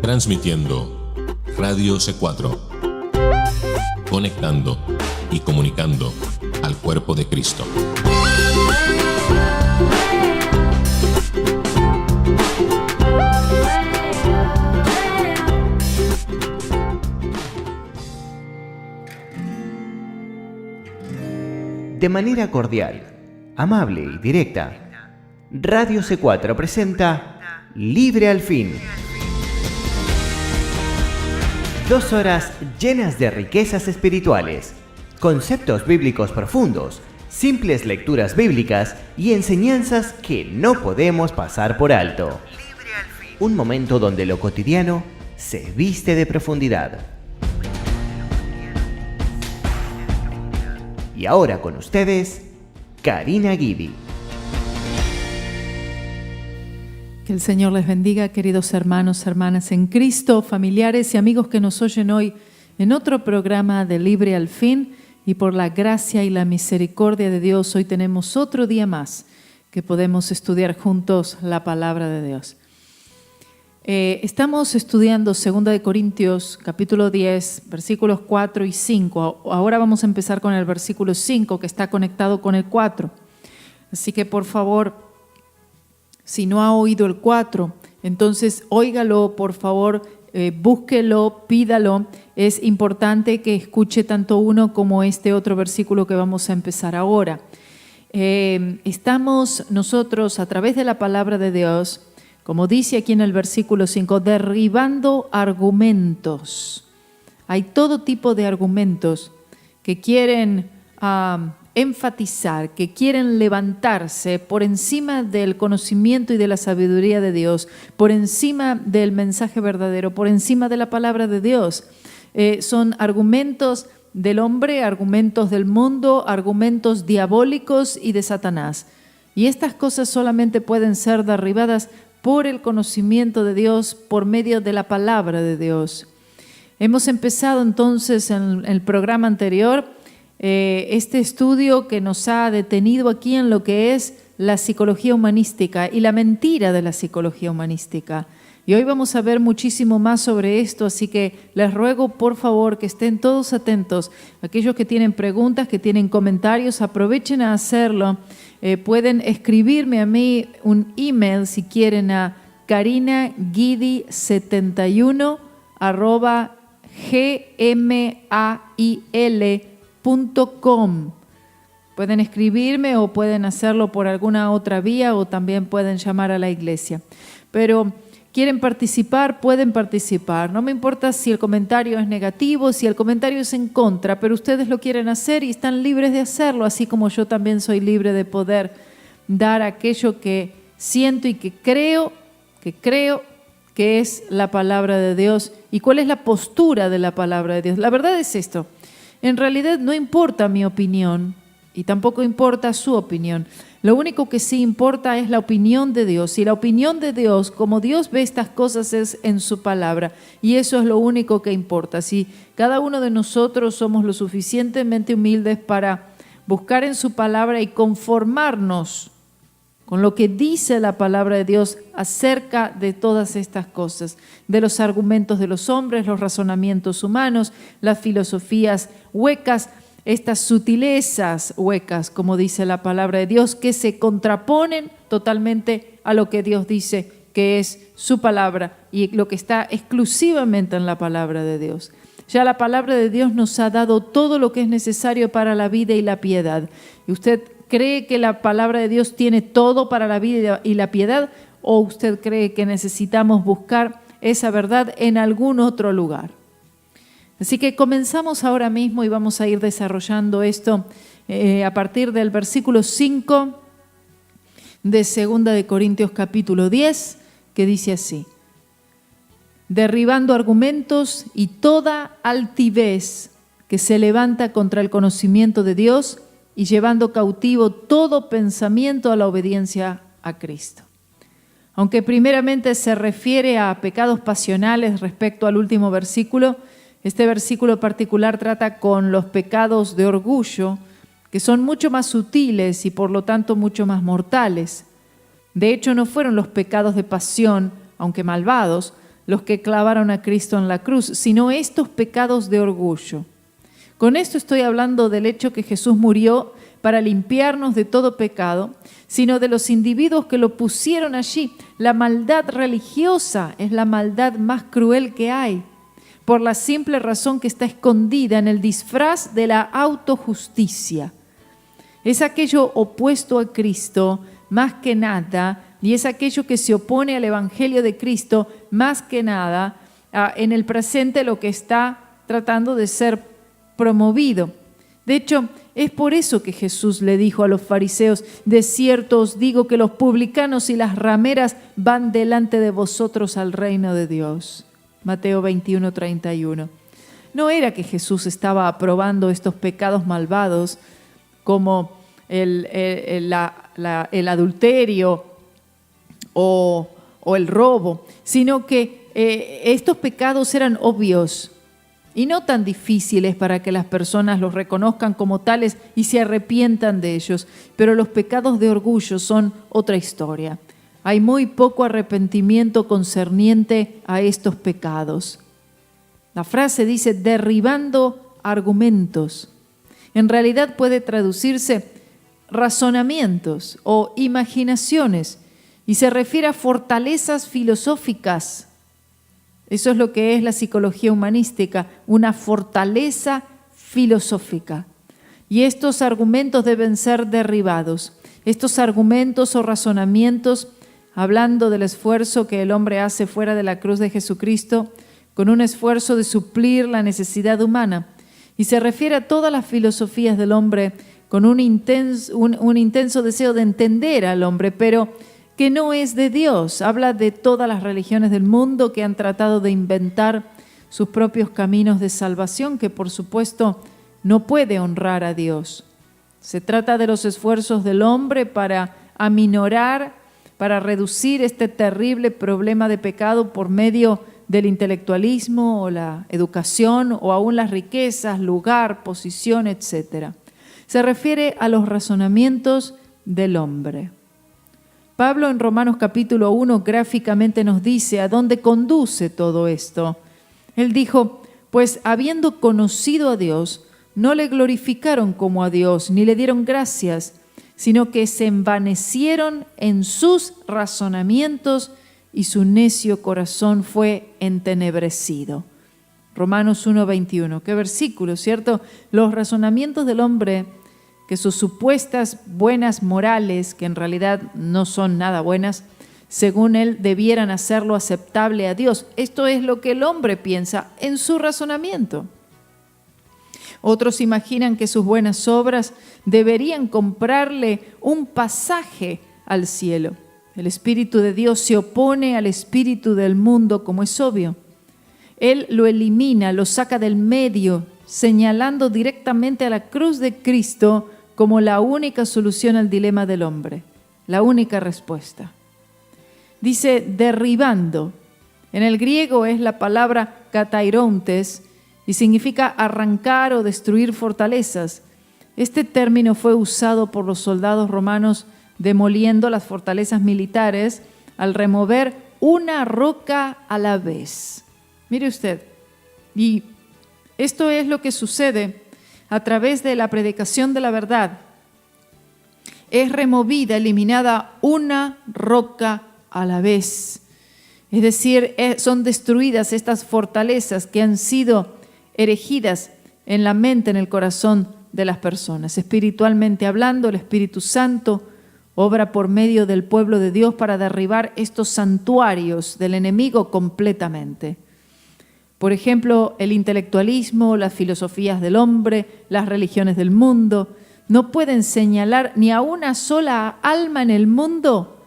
Transmitiendo Radio C4, conectando y comunicando al cuerpo de Cristo. De manera cordial, amable y directa, Radio C4 presenta Libre al Fin. 2 horas llenas de riquezas espirituales, conceptos bíblicos profundos, simples lecturas bíblicas y enseñanzas que no podemos pasar por alto. Un momento donde lo cotidiano se viste de profundidad. Y ahora con ustedes, Karina Guidi. Que el Señor les bendiga, queridos hermanos, hermanas en Cristo, familiares y amigos que nos oyen hoy en otro programa de Libre al Fin. Y por la gracia y la misericordia de Dios, hoy tenemos otro día más que podemos estudiar juntos la palabra de Dios. Estamos estudiando 2 Corintios, capítulo 10, versículos 4 y 5. Ahora vamos a empezar con el versículo 5, que está conectado con el 4. Así que, por favor, si no ha oído el 4, entonces óigalo, por favor, búsquelo, pídalo. Es importante que escuche tanto uno como este otro versículo que vamos a empezar ahora. Estamos nosotros, a través de la palabra de Dios, como dice aquí en el versículo 5, derribando argumentos. Hay todo tipo de argumentos que quieren enfatizar, que quieren levantarse por encima del conocimiento y de la sabiduría de Dios, por encima del mensaje verdadero, por encima de la palabra de Dios. Son argumentos del hombre, argumentos del mundo, argumentos diabólicos y de Satanás. Y estas cosas solamente pueden ser derribadas por el conocimiento de Dios, por medio de la palabra de Dios. Hemos empezado entonces en el programa anterior este estudio que nos ha detenido aquí en lo que es la psicología humanística y la mentira de la psicología humanística. Y hoy vamos a ver muchísimo más sobre esto, así que les ruego por favor que estén todos atentos. Aquellos que tienen preguntas, que tienen comentarios, aprovechen a hacerlo. Pueden escribirme a mí un email si quieren a karinaguidi71@gmail.com. Pueden escribirme o pueden hacerlo por alguna otra vía o también pueden llamar a la iglesia. Pero quieren participar, pueden participar. No me importa si el comentario es negativo, si el comentario es en contra, pero ustedes lo quieren hacer y están libres de hacerlo, así como yo también soy libre de poder dar aquello que siento y que creo que es la palabra de Dios y cuál es la postura de la palabra de Dios. La verdad es esto. En realidad no importa mi opinión y tampoco importa su opinión. Lo único que sí importa es la opinión de Dios. Y la opinión de Dios, como Dios ve estas cosas, es en su palabra. Y eso es lo único que importa. Si cada uno de nosotros somos lo suficientemente humildes para buscar en su palabra y conformarnos con lo que dice la palabra de Dios acerca de todas estas cosas, de los argumentos de los hombres, los razonamientos humanos, las filosofías huecas, estas sutilezas huecas, como dice la palabra de Dios, que se contraponen totalmente a lo que Dios dice que es su palabra y lo que está exclusivamente en la palabra de Dios. Ya la palabra de Dios nos ha dado todo lo que es necesario para la vida y la piedad. ¿Y usted cree que la palabra de Dios tiene todo para la vida y la piedad? ¿O usted cree que necesitamos buscar esa verdad en algún otro lugar? Así que comenzamos ahora mismo y vamos a ir desarrollando esto a partir del versículo 5 de 2 Corintios capítulo 10, que dice así: derribando argumentos y toda altivez que se levanta contra el conocimiento de Dios y llevando cautivo todo pensamiento a la obediencia a Cristo. Aunque primeramente se refiere a pecados pasionales respecto al último versículo, este versículo particular trata con los pecados de orgullo, que son mucho más sutiles y por lo tanto mucho más mortales. De hecho, no fueron los pecados de pasión, aunque malvados, los que clavaron a Cristo en la cruz, sino estos pecados de orgullo. Con esto estoy hablando del hecho que Jesús murió para limpiarnos de todo pecado, sino de los individuos que lo pusieron allí. La maldad religiosa es la maldad más cruel que hay, por la simple razón que está escondida en el disfraz de la autojusticia. Es aquello opuesto a Cristo más que nada, y es aquello que se opone al Evangelio de Cristo más que nada en el presente, lo que está tratando de ser promovido. De hecho, es por eso que Jesús le dijo a los fariseos: de cierto os digo que los publicanos y las rameras van delante de vosotros al reino de Dios. Mateo 21:31. No era que Jesús estaba aprobando estos pecados malvados como el adulterio o el robo, sino que estos pecados eran obvios y no tan difíciles para que las personas los reconozcan como tales y se arrepientan de ellos. Pero los pecados de orgullo son otra historia. Hay muy poco arrepentimiento concerniente a estos pecados. La frase dice derribando argumentos. En realidad puede traducirse razonamientos o imaginaciones y se refiere a fortalezas filosóficas. Eso es lo que es la psicología humanística, una fortaleza filosófica. Y estos argumentos deben ser derribados. Estos argumentos o razonamientos, hablando del esfuerzo que el hombre hace fuera de la cruz de Jesucristo, con un esfuerzo de suplir la necesidad humana. Y se refiere a todas las filosofías del hombre con un intenso deseo de entender al hombre, pero que no es de Dios. Habla de todas las religiones del mundo que han tratado de inventar sus propios caminos de salvación, que por supuesto no puede honrar a Dios. Se trata de los esfuerzos del hombre para aminorar, para reducir este terrible problema de pecado por medio del intelectualismo o la educación o aún las riquezas, lugar, posición, etc. Se refiere a los razonamientos del hombre. Pablo en Romanos capítulo 1 gráficamente nos dice a dónde conduce todo esto. Él dijo: pues habiendo conocido a Dios, no le glorificaron como a Dios, ni le dieron gracias, sino que se envanecieron en sus razonamientos y su necio corazón fue entenebrecido. Romanos 1:21. Qué versículo, ¿cierto? Los razonamientos del hombre, que sus supuestas buenas morales, que en realidad no son nada buenas, según él debieran hacerlo aceptable a Dios. Esto es lo que el hombre piensa en su razonamiento. Otros imaginan que sus buenas obras deberían comprarle un pasaje al cielo. El Espíritu de Dios se opone al espíritu del mundo, como es obvio. Él lo elimina, lo saca del medio, señalando directamente a la cruz de Cristo como la única solución al dilema del hombre, la única respuesta. Dice derribando. En el griego es la palabra katairontes y significa arrancar o destruir fortalezas. Este término fue usado por los soldados romanos demoliendo las fortalezas militares al remover una roca a la vez. Mire usted, y esto es lo que sucede a través de la predicación de la verdad. Es removida, eliminada una roca a la vez. Es decir, son destruidas estas fortalezas que han sido erigidas en la mente, en el corazón de las personas. Espiritualmente hablando, el Espíritu Santo obra por medio del pueblo de Dios para derribar estos santuarios del enemigo completamente. Por ejemplo, el intelectualismo, las filosofías del hombre, las religiones del mundo, no pueden señalar ni a una sola alma en el mundo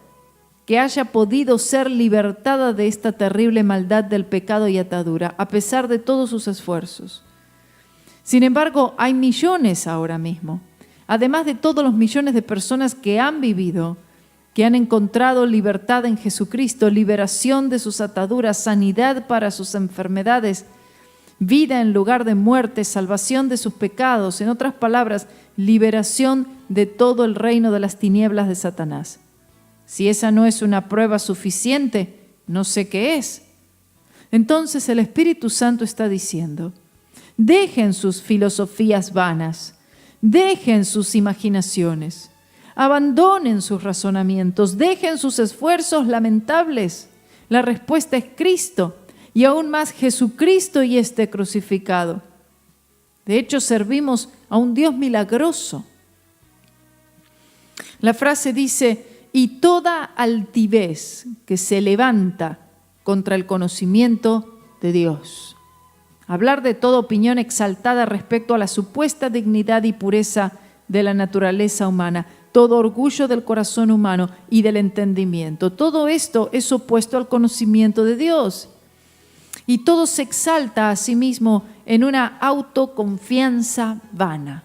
que haya podido ser libertada de esta terrible maldad del pecado y atadura, a pesar de todos sus esfuerzos. Sin embargo, hay millones ahora mismo, además de todos los millones de personas que han vivido, que han encontrado libertad en Jesucristo, liberación de sus ataduras, sanidad para sus enfermedades, vida en lugar de muerte, salvación de sus pecados, en otras palabras, liberación de todo el reino de las tinieblas de Satanás. Si esa no es una prueba suficiente, no sé qué es. Entonces el Espíritu Santo está diciendo, dejen sus filosofías vanas, dejen sus imaginaciones, abandonen sus razonamientos, dejen sus esfuerzos lamentables. La respuesta es Cristo y aún más Jesucristo y este crucificado. De hecho, servimos a un Dios milagroso. La frase dice, y toda altivez que se levanta contra el conocimiento de Dios. Hablar de toda opinión exaltada respecto a la supuesta dignidad y pureza de la naturaleza humana, todo orgullo del corazón humano y del entendimiento. Todo esto es opuesto al conocimiento de Dios. Y todo se exalta a sí mismo en una autoconfianza vana.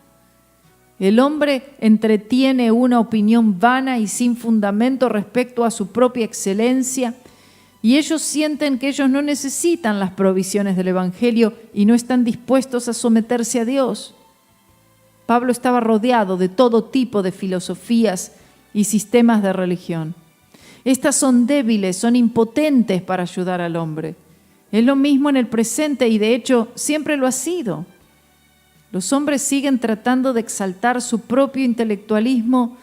El hombre entretiene una opinión vana y sin fundamento respecto a su propia excelencia, y ellos sienten que ellos no necesitan las provisiones del Evangelio y no están dispuestos a someterse a Dios. Pablo estaba rodeado de todo tipo de filosofías y sistemas de religión. Estas son débiles, son impotentes para ayudar al hombre. Es lo mismo en el presente y de hecho siempre lo ha sido. Los hombres siguen tratando de exaltar su propio intelectualismo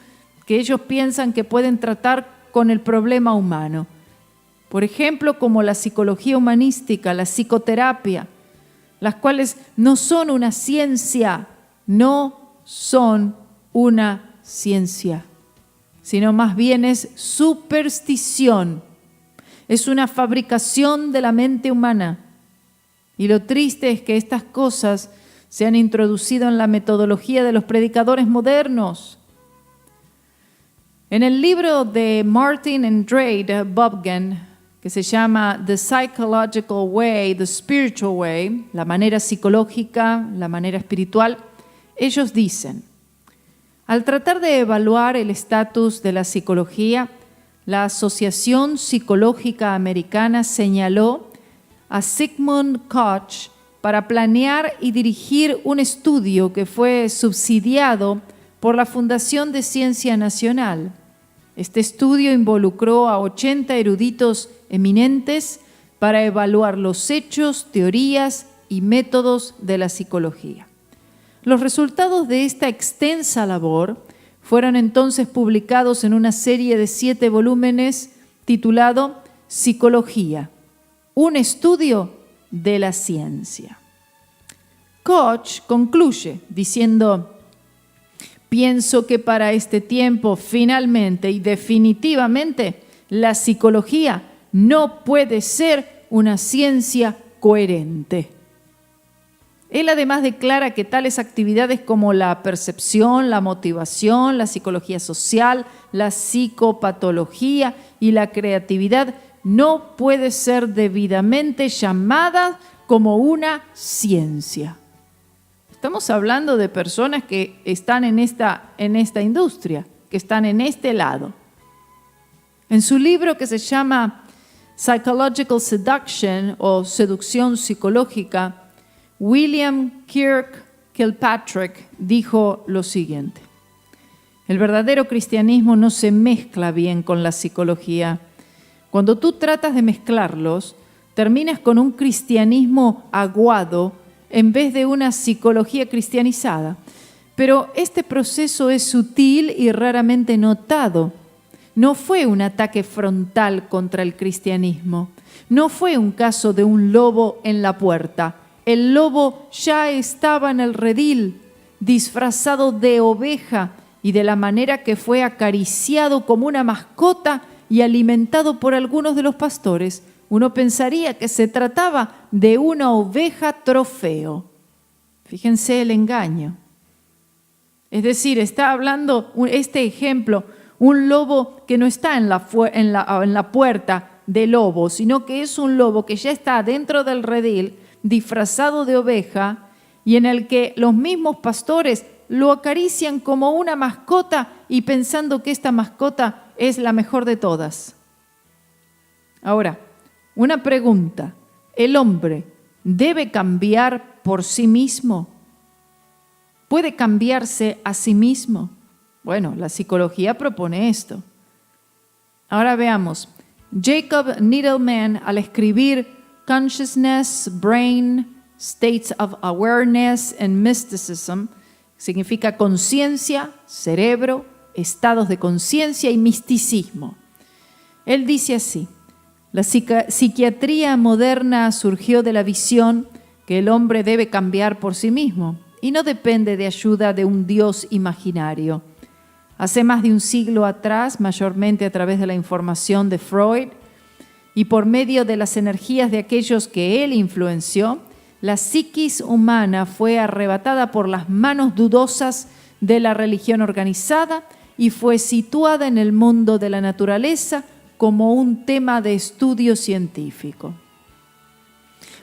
que ellos piensan que pueden tratar con el problema humano. Por ejemplo, como la psicología humanística, la psicoterapia, las cuales no son una ciencia, sino más bien es superstición. Es una fabricación de la mente humana. Y lo triste es que estas cosas se han introducido en la metodología de los predicadores modernos. En el libro de Martin Andrade Bobgen, que se llama The Psychological Way, The Spiritual Way, la manera psicológica, la manera espiritual, ellos dicen, al tratar de evaluar el estatus de la psicología, la Asociación Psicológica Americana señaló a Sigmund Koch para planear y dirigir un estudio que fue subsidiado por la Fundación de Ciencia Nacional. Este estudio involucró a 80 eruditos eminentes para evaluar los hechos, teorías y métodos de la psicología. Los resultados de esta extensa labor fueron entonces publicados en una serie de 7 volúmenes titulado Psicología, un estudio de la ciencia. Koch concluye diciendo, pienso que para este tiempo, finalmente y definitivamente, la psicología no puede ser una ciencia coherente. Él además declara que tales actividades como la percepción, la motivación, la psicología social, la psicopatología y la creatividad no puede ser debidamente llamada como una ciencia. Estamos hablando de personas que están en esta industria, que están en este lado. En su libro que se llama Psychological Seduction o Seducción Psicológica, William Kilpatrick dijo lo siguiente: el verdadero cristianismo no se mezcla bien con la psicología. Cuando tú tratas de mezclarlos, terminas con un cristianismo aguado en vez de una psicología cristianizada. Pero este proceso es sutil y raramente notado. No fue un ataque frontal contra el cristianismo. No fue un caso de un lobo en la puerta. El lobo ya estaba en el redil, disfrazado de oveja, y de la manera que fue acariciado como una mascota y alimentado por algunos de los pastores, uno pensaría que se trataba de una oveja trofeo. Fíjense el engaño. Es decir, está hablando este ejemplo, un lobo que no está en la puerta de lobo, sino que es un lobo que ya está dentro del redil, disfrazado de oveja, y en el que los mismos pastores lo acarician como una mascota y pensando que esta mascota es la mejor de todas. Ahora, una pregunta: ¿el hombre debe cambiar por sí mismo? ¿Puede cambiarse a sí mismo? Bueno, la psicología propone esto. Ahora veamos. Jacob Needleman, al escribir consciousness, brain, states of awareness and mysticism. Significa conciencia, cerebro, estados de conciencia y misticismo. Él dice así: la psiquiatría moderna surgió de la visión que el hombre debe cambiar por sí mismo y no depende de ayuda de un Dios imaginario. Hace más de un siglo atrás, mayormente a través de la información de Freud y por medio de las energías de aquellos que él influenció, la psiquis humana fue arrebatada por las manos dudosas de la religión organizada y fue situada en el mundo de la naturaleza como un tema de estudio científico.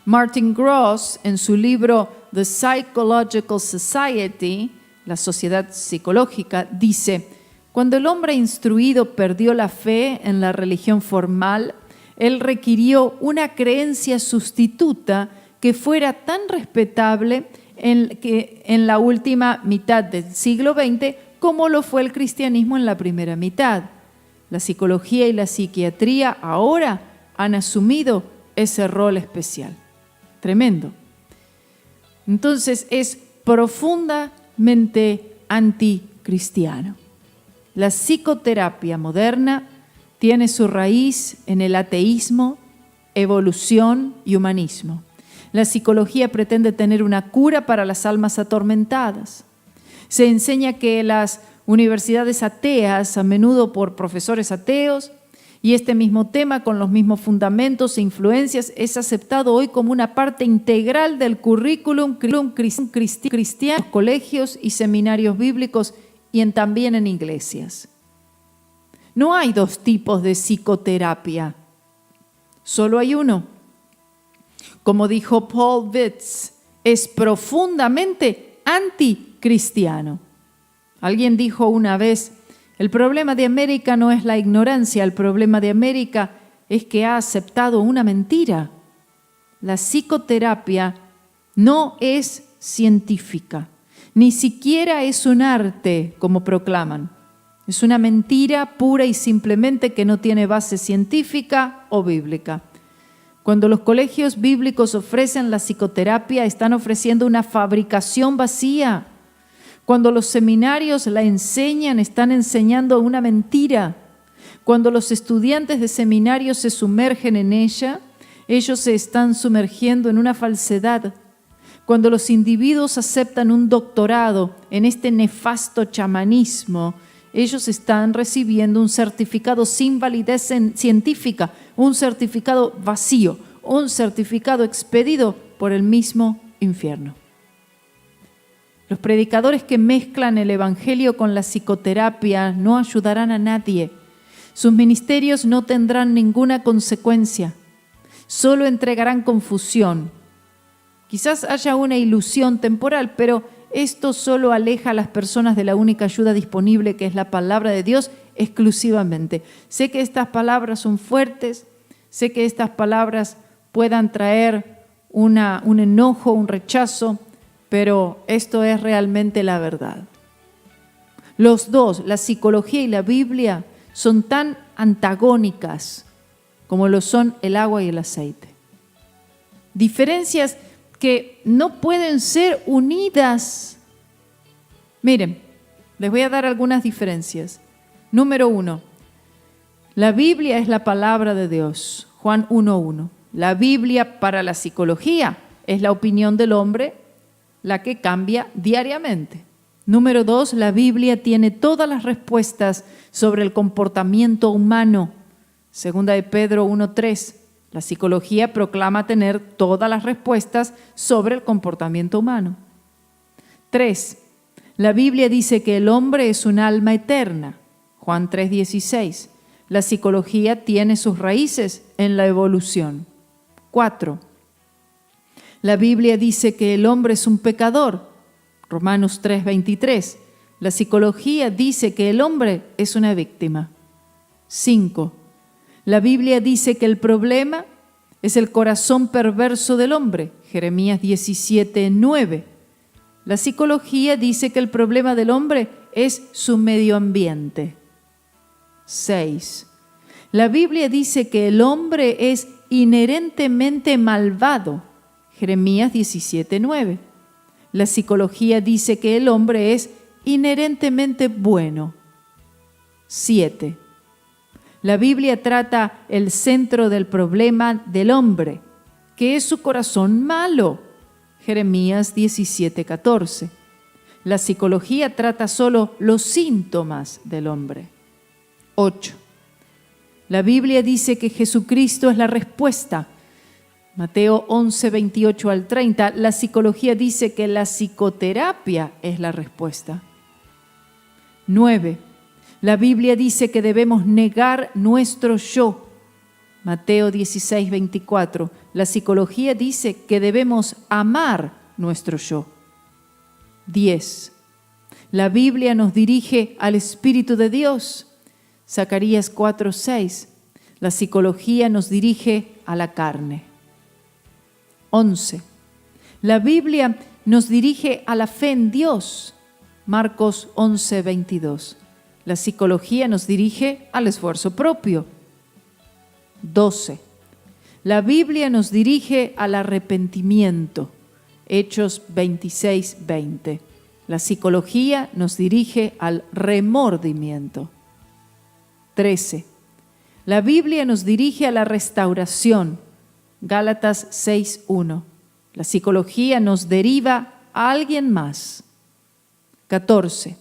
Martin Gross, en su libro The Psychological Society, la sociedad psicológica, dice: cuando el hombre instruido perdió la fe en la religión formal, él requirió una creencia sustituta que fuera tan respetable en la última mitad del siglo XX como lo fue el cristianismo en la primera mitad. La psicología y la psiquiatría ahora han asumido ese rol especial. Tremendo. Entonces es profundamente anticristiano. La psicoterapia moderna tiene su raíz en el ateísmo, evolución y humanismo. La psicología pretende tener una cura para las almas atormentadas. Se enseña que las universidades ateas, a menudo por profesores ateos, y este mismo tema con los mismos fundamentos e influencias es aceptado hoy como una parte integral del currículum cristiano en colegios y seminarios bíblicos y también en iglesias. No hay dos tipos de psicoterapia, solo hay uno. Como dijo Paul Vitz, es profundamente anticristiano. Alguien dijo una vez: el problema de América no es la ignorancia, el problema de América es que ha aceptado una mentira. La psicoterapia no es científica, ni siquiera es un arte, como proclaman. Es una mentira pura y simplemente que no tiene base científica o bíblica. Cuando los colegios bíblicos ofrecen la psicoterapia, están ofreciendo una fabricación vacía. Cuando los seminarios la enseñan, están enseñando una mentira. Cuando los estudiantes de seminarios se sumergen en ella, ellos se están sumergiendo en una falsedad. Cuando los individuos aceptan un doctorado en este nefasto chamanismo, ellos están recibiendo un certificado sin validez científica, un certificado vacío, un certificado expedido por el mismo infierno. Los predicadores que mezclan el evangelio con la psicoterapia no ayudarán a nadie. Sus ministerios no tendrán ninguna consecuencia, solo entregarán confusión. Quizás haya una ilusión temporal, pero esto solo aleja a las personas de la única ayuda disponible, que es la palabra de Dios exclusivamente. Sé que estas palabras son fuertes, sé que estas palabras puedan traer un enojo, un rechazo, pero esto es realmente la verdad. Los dos, la psicología y la Biblia, son tan antagónicas como lo son el agua y el aceite. Diferencias que no pueden ser unidas. Miren, les voy a dar algunas diferencias. Número 1, la Biblia es la palabra de Dios, Juan 1:1. La Biblia para la psicología es la opinión del hombre, la que cambia diariamente. Número 2, la Biblia tiene todas las respuestas sobre el comportamiento humano. Segunda de Pedro 1:3. La psicología proclama tener todas las respuestas sobre el comportamiento humano. 3, la Biblia dice que el hombre es un alma eterna. Juan 3:16. La psicología tiene sus raíces en la evolución. 4, la Biblia dice que el hombre es un pecador. Romanos 3:23. La psicología dice que el hombre es una víctima. 5, la Biblia dice que el problema es el corazón perverso del hombre. Jeremías 17:9. La psicología dice que el problema del hombre es su medio ambiente. 6, la Biblia dice que el hombre es inherentemente malvado. Jeremías 17:9. La psicología dice que el hombre es inherentemente bueno. 7. La Biblia trata el centro del problema del hombre, que es su corazón malo. Jeremías 17:14. La psicología trata solo los síntomas del hombre. 8. La Biblia dice que Jesucristo es la respuesta. Mateo 11:28 al 30. La psicología dice que la psicoterapia es la respuesta. 9. La Biblia dice que debemos negar nuestro yo. Mateo 16:24. La psicología dice que debemos amar nuestro yo. 10. La Biblia nos dirige al Espíritu de Dios. Zacarías 4:6. La psicología nos dirige a la carne. 11. La Biblia nos dirige a la fe en Dios. Marcos 11:22. La psicología nos dirige al esfuerzo propio. 12. La Biblia nos dirige al arrepentimiento. Hechos 26:20. La psicología nos dirige al remordimiento. 13. La Biblia nos dirige a la restauración. Gálatas 6:1. La psicología nos deriva a alguien más. 14.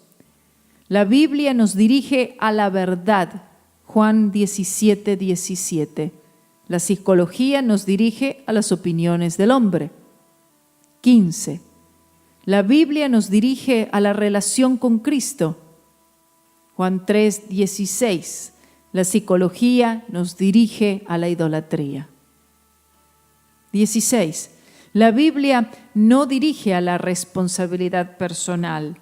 La Biblia nos dirige a la verdad. Juan 17:17. La psicología nos dirige a las opiniones del hombre. 15. La Biblia nos dirige a la relación con Cristo. Juan 3:16. La psicología nos dirige a la idolatría. 16. La Biblia no dirige a la responsabilidad personal.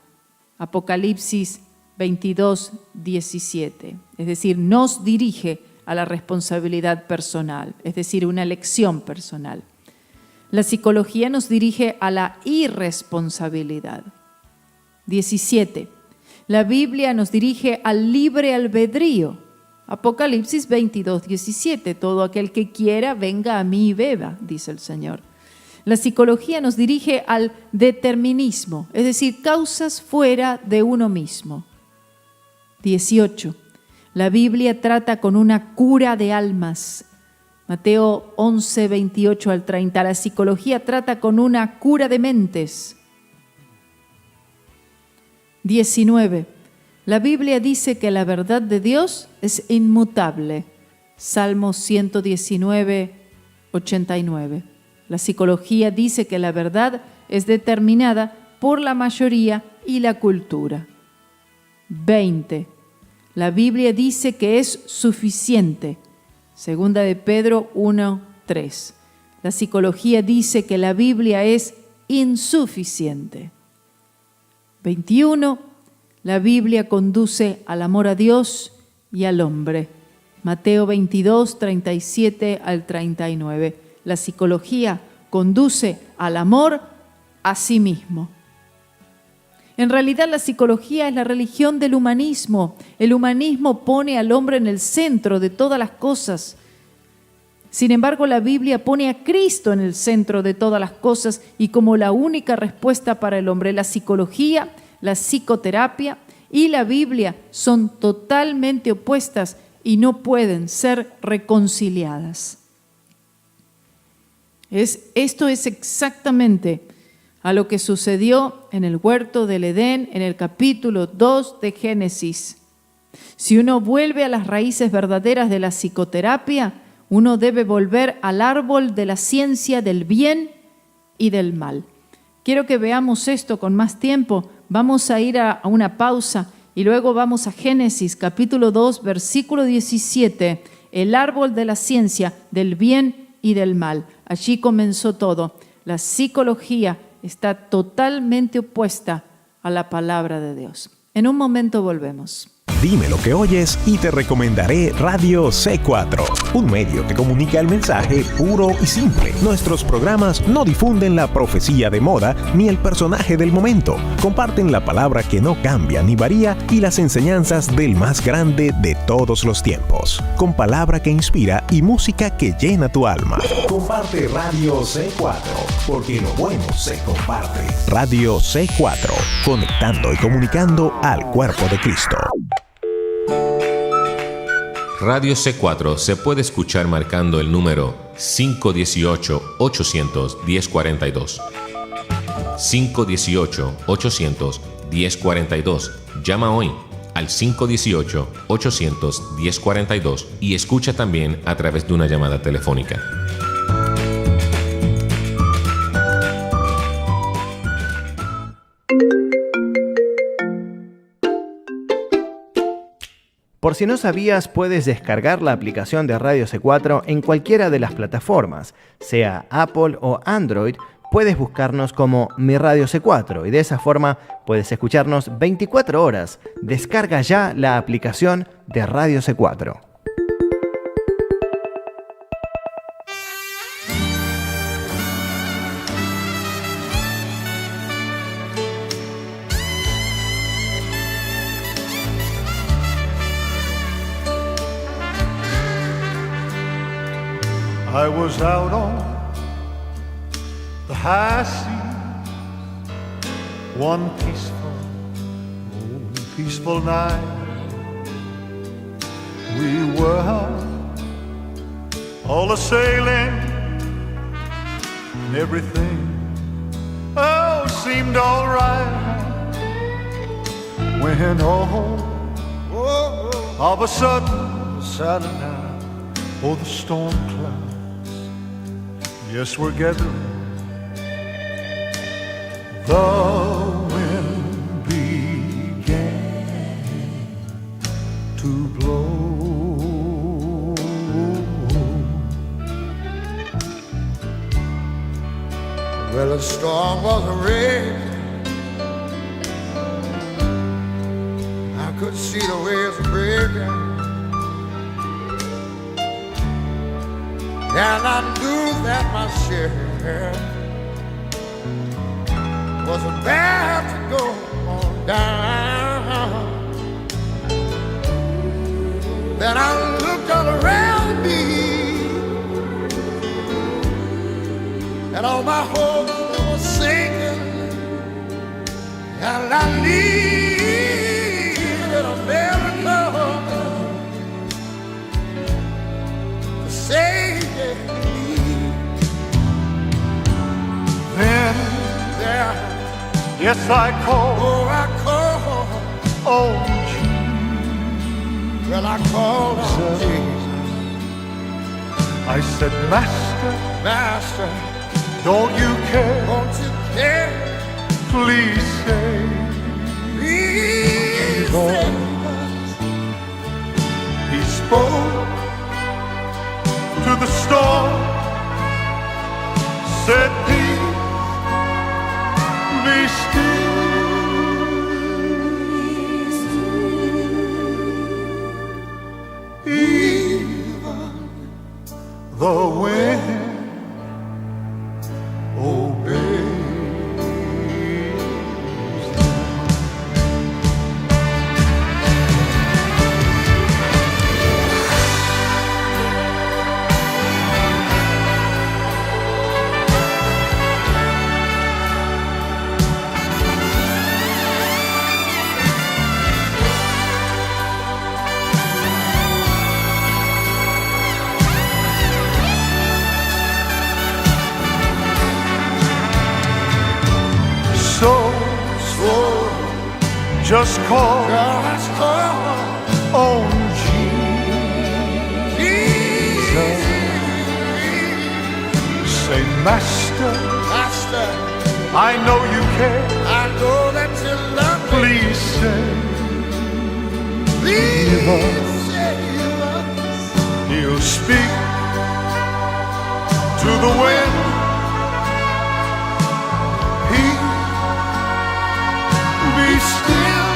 Apocalipsis 22:17. Es decir, nos dirige a la responsabilidad personal, es decir, una elección personal. La psicología nos dirige a la irresponsabilidad. 17. La Biblia nos dirige al libre albedrío. Apocalipsis 22:17. Todo aquel que quiera, venga a mí y beba, dice el Señor. La psicología nos dirige al determinismo, es decir, causas fuera de uno mismo. 18. La Biblia trata con una cura de almas. Mateo 11:28 al 30. La psicología trata con una cura de mentes. 19. La Biblia dice que la verdad de Dios es inmutable. Salmos 119:89. La psicología dice que la verdad es determinada por la mayoría y la cultura. 20. La Biblia dice que es suficiente. Segunda de Pedro 1:3. La psicología dice que la Biblia es insuficiente. 21. La Biblia conduce al amor a Dios y al hombre. Mateo 22:37 al 39. La psicología conduce al amor a sí mismo. En realidad, la psicología es la religión del humanismo. El humanismo pone al hombre en el centro de todas las cosas. Sin embargo, la Biblia pone a Cristo en el centro de todas las cosas y como la única respuesta para el hombre. La psicología, la psicoterapia y la Biblia son totalmente opuestas y no pueden ser reconciliadas. Esto es exactamente a lo que sucedió en el huerto del Edén en el capítulo 2 de Génesis. Si uno vuelve a las raíces verdaderas de la psicoterapia, uno debe volver al árbol de la ciencia del bien y del mal. Quiero que veamos esto con más tiempo. Vamos a ir a una pausa y luego vamos a Génesis capítulo 2, versículo 17. El árbol de la ciencia del bien y del mal. Allí comenzó todo. La psicología está totalmente opuesta a la palabra de Dios. En un momento volvemos. Dime lo que oyes y te recomendaré Radio C4, un medio que comunica el mensaje puro y simple. Nuestros programas no difunden la profecía de moda ni el personaje del momento. Comparten la palabra que no cambia ni varía y las enseñanzas del más grande de todos los tiempos. Con palabra que inspira y música que llena tu alma. Comparte Radio C4, porque lo bueno se comparte. Radio C4, conectando y comunicando al cuerpo de Cristo. Radio C4 se puede escuchar marcando el número 518-800-1042. 518-800-1042. Llama hoy al 518-800-1042 y escucha también a través de una llamada telefónica. Por si no sabías, puedes descargar la aplicación de Radio C4 en cualquiera de las plataformas, sea Apple o Android. Puedes buscarnos como Mi Radio C4 y de esa forma puedes escucharnos 24 horas. Descarga ya la aplicación de Radio C4. I was out on the high seas one peaceful night. We were all a-sailing and everything seemed all right. When of a sudden Saturday night, the storm clouds, yes, we're gathering. The wind began to blow. Well, the storm was raging. I could see the waves breaking. And I knew that my share was about to go on down. Then I looked all around me, and all my hopes were sinking, and I needed a miracle to save me. Then there, yes, I called. Oh, I called. Oh, Jesus. Well, I called on Jesus. I said, Master, Master, don't you care? Don't you care? Please save. Please save us. He spoke to the storm, said, peace, be still. Even the wind obeys. Just call on Jesus. Say, Master, Master, I know you care. I know that you love me. Please save us. He'll speak to the wind. Be still.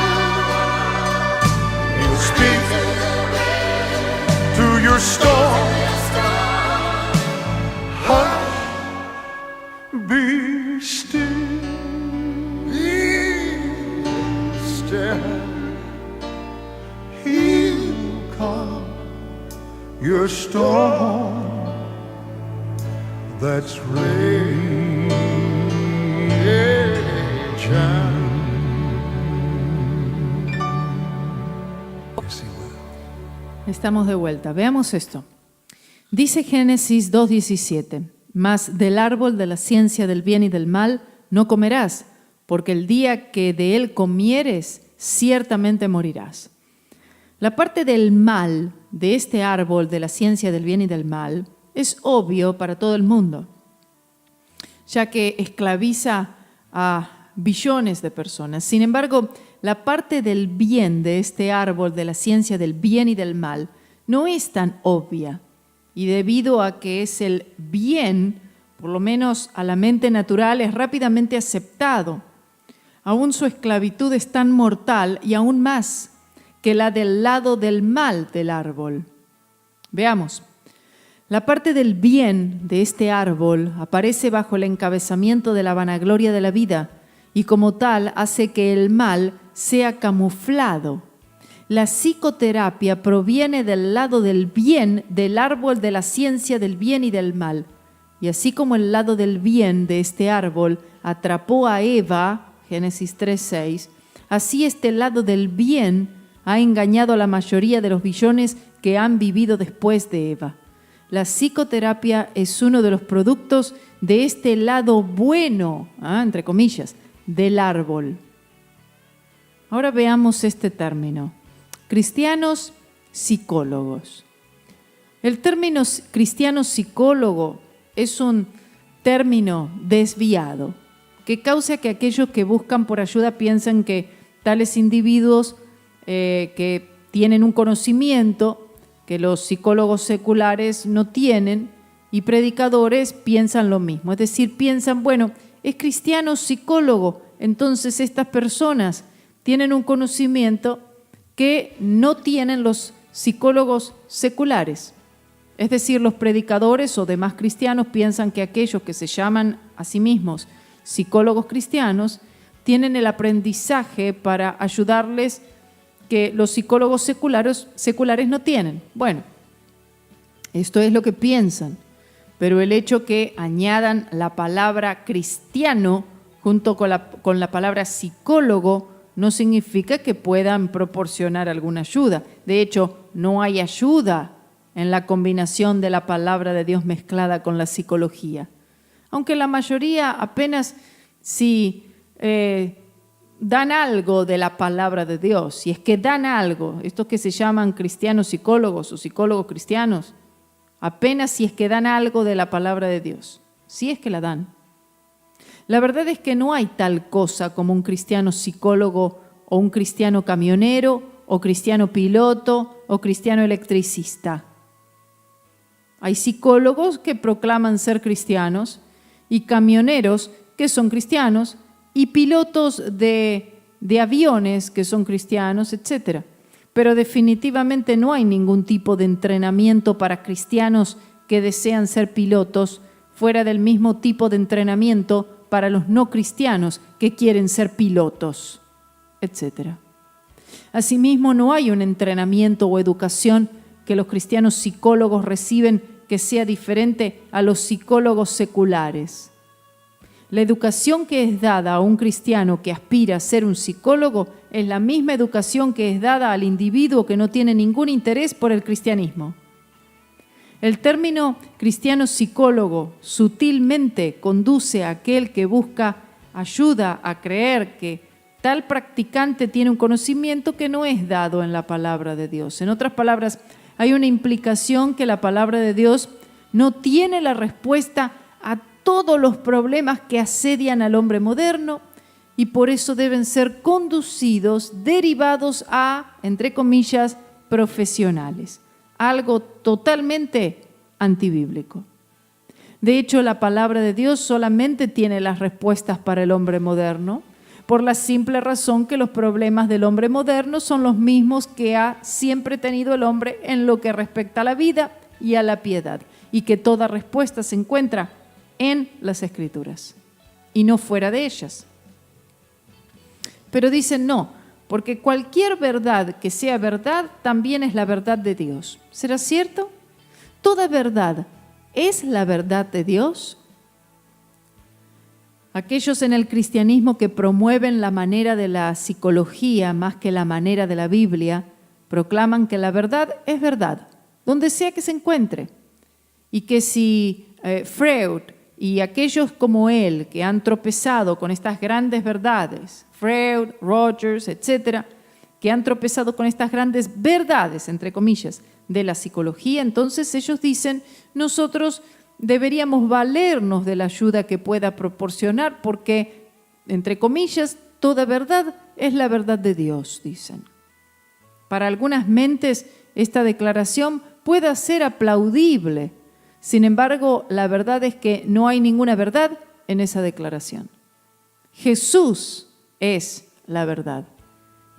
that's raging. Yes, he will. Estamos de vuelta. Veamos esto. Dice Génesis 2:17, mas del árbol de la ciencia del bien y del mal no comerás, porque el día que de él comieres, ciertamente morirás. La parte del mal de este árbol de la ciencia del bien y del mal es obvio para todo el mundo, ya que esclaviza a billones de personas. Sin embargo, la parte del bien de este árbol de la ciencia del bien y del mal no es tan obvia. Y debido a que es el bien, por lo menos a la mente natural, es rápidamente aceptado. Aún su esclavitud es tan mortal y aún más que la del lado del mal del árbol. Veamos. La parte del bien de este árbol aparece bajo el encabezamiento de la vanagloria de la vida y como tal hace que el mal sea camuflado. La psicoterapia proviene del lado del bien del árbol de la ciencia del bien y del mal. Y así como el lado del bien de este árbol atrapó a Eva, Génesis 3:6, así este lado del bien ha engañado a la mayoría de los billones que han vivido después de Eva. La psicoterapia es uno de los productos de este lado bueno, entre comillas, del árbol. Ahora veamos este término. Cristianos psicólogos. El término cristiano psicólogo es un término desviado que causa que aquellos que buscan por ayuda piensen que tales individuos que tienen un conocimiento que los psicólogos seculares no tienen y predicadores piensan lo mismo. Es decir, piensan, bueno, es cristiano psicólogo, entonces estas personas tienen un conocimiento que no tienen los psicólogos seculares. Es decir, los predicadores o demás cristianos piensan que aquellos que se llaman a sí mismos psicólogos cristianos tienen el aprendizaje para ayudarles que los psicólogos seculares no tienen. Bueno, esto es lo que piensan, pero el hecho que añadan la palabra cristiano junto con la palabra psicólogo no significa que puedan proporcionar alguna ayuda. De hecho, no hay ayuda en la combinación de la palabra de Dios mezclada con la psicología. Aunque la mayoría apenas si dan algo de la palabra de Dios, si es que dan algo, estos que se llaman cristianos psicólogos o psicólogos cristianos, apenas si es que dan algo de la palabra de Dios, si es que la dan. La verdad es que no hay tal cosa como un cristiano psicólogo o un cristiano camionero o cristiano piloto o cristiano electricista. Hay psicólogos que proclaman ser cristianos y camioneros que son cristianos y pilotos de aviones que son cristianos, etc. Pero definitivamente no hay ningún tipo de entrenamiento para cristianos que desean ser pilotos fuera del mismo tipo de entrenamiento para los no cristianos que quieren ser pilotos, etc. Asimismo, no hay un entrenamiento o educación que los cristianos psicólogos reciben que sea diferente a los psicólogos seculares. La educación que es dada a un cristiano que aspira a ser un psicólogo es la misma educación que es dada al individuo que no tiene ningún interés por el cristianismo. El término cristiano psicólogo sutilmente conduce a aquel que busca ayuda a creer que tal practicante tiene un conocimiento que no es dado en la palabra de Dios. En otras palabras, hay una implicación que la palabra de Dios no tiene la respuesta a todos los problemas que asedian al hombre moderno y por eso deben ser conducidos, derivados a, entre comillas, profesionales. Algo totalmente antibíblico. De hecho, la palabra de Dios solamente tiene las respuestas para el hombre moderno, por la simple razón que los problemas del hombre moderno son los mismos que ha siempre tenido el hombre en lo que respecta a la vida y a la piedad, y que toda respuesta se encuentra en las Escrituras y no fuera de ellas. Pero dicen no, porque cualquier verdad que sea verdad también es la verdad de Dios. ¿Será cierto? Toda verdad es la verdad de Dios? Aquellos en el cristianismo que promueven la manera de la psicología más que la manera de la Biblia, proclaman que la verdad es verdad, donde sea que se encuentre. Y que si Freud y aquellos como él que han tropezado con estas grandes verdades, Freud, Rogers, etcétera, que han tropezado con estas grandes verdades, entre comillas, de la psicología, entonces ellos dicen, nosotros deberíamos valernos de la ayuda que pueda proporcionar porque, entre comillas, toda verdad es la verdad de Dios, dicen. Para algunas mentes esta declaración pueda ser aplaudible. Sin embargo, la verdad es que no hay ninguna verdad en esa declaración. Jesús es la verdad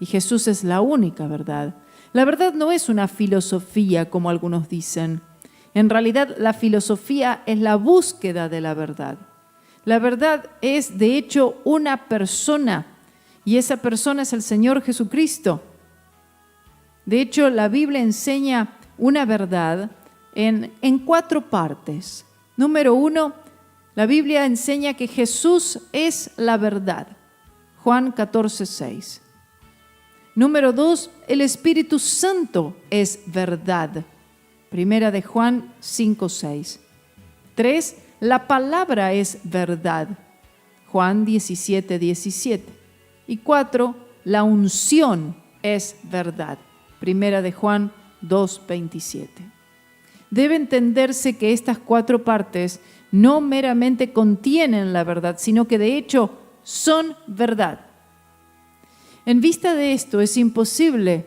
y Jesús es la única verdad. La verdad no es una filosofía como algunos dicen. En realidad, la filosofía es la búsqueda de la verdad. La verdad es, de hecho, una persona y esa persona es el Señor Jesucristo. De hecho, la Biblia enseña una verdad en 4 partes. Número 1, la Biblia enseña que Jesús es la verdad. Juan 14:6. Número 2, el Espíritu Santo es verdad. Primera de Juan 5:6. 3, la palabra es verdad. Juan 17:17. Y 4, la unción es verdad. Primera de Juan 2:27. Debe entenderse que estas 4 partes no meramente contienen la verdad, sino que de hecho son verdad. En vista de esto, es imposible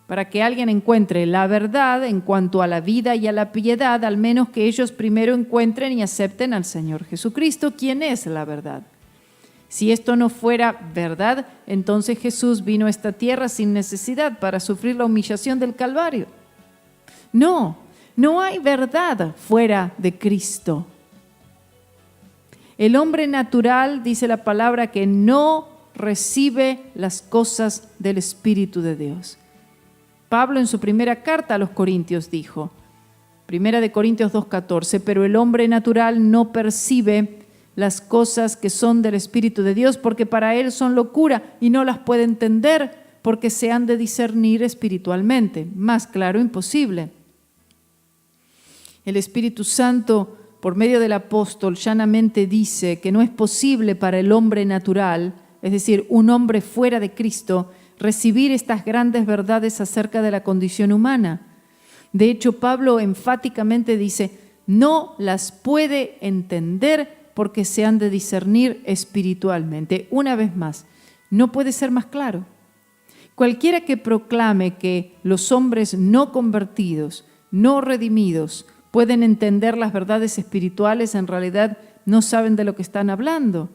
para que alguien encuentre la verdad en cuanto a la vida y a la piedad, al menos que ellos primero encuentren y acepten al Señor Jesucristo, quien es la verdad. Si esto no fuera verdad, entonces Jesús vino a esta tierra sin necesidad para sufrir la humillación del Calvario. No hay verdad fuera de Cristo. El hombre natural, dice la palabra, que no recibe las cosas del Espíritu de Dios. Pablo en su primera carta a los Corintios dijo, Primera de Corintios 2:14, pero el hombre natural no percibe las cosas que son del Espíritu de Dios porque para él son locura y no las puede entender porque se han de discernir espiritualmente. Más claro, imposible. El Espíritu Santo, por medio del apóstol, llanamente dice que no es posible para el hombre natural, es decir, un hombre fuera de Cristo, recibir estas grandes verdades acerca de la condición humana. De hecho, Pablo enfáticamente dice, no las puede entender porque se han de discernir espiritualmente. Una vez más, no puede ser más claro. Cualquiera que proclame que los hombres no convertidos, no redimidos, pueden entender las verdades espirituales, en realidad no saben de lo que están hablando.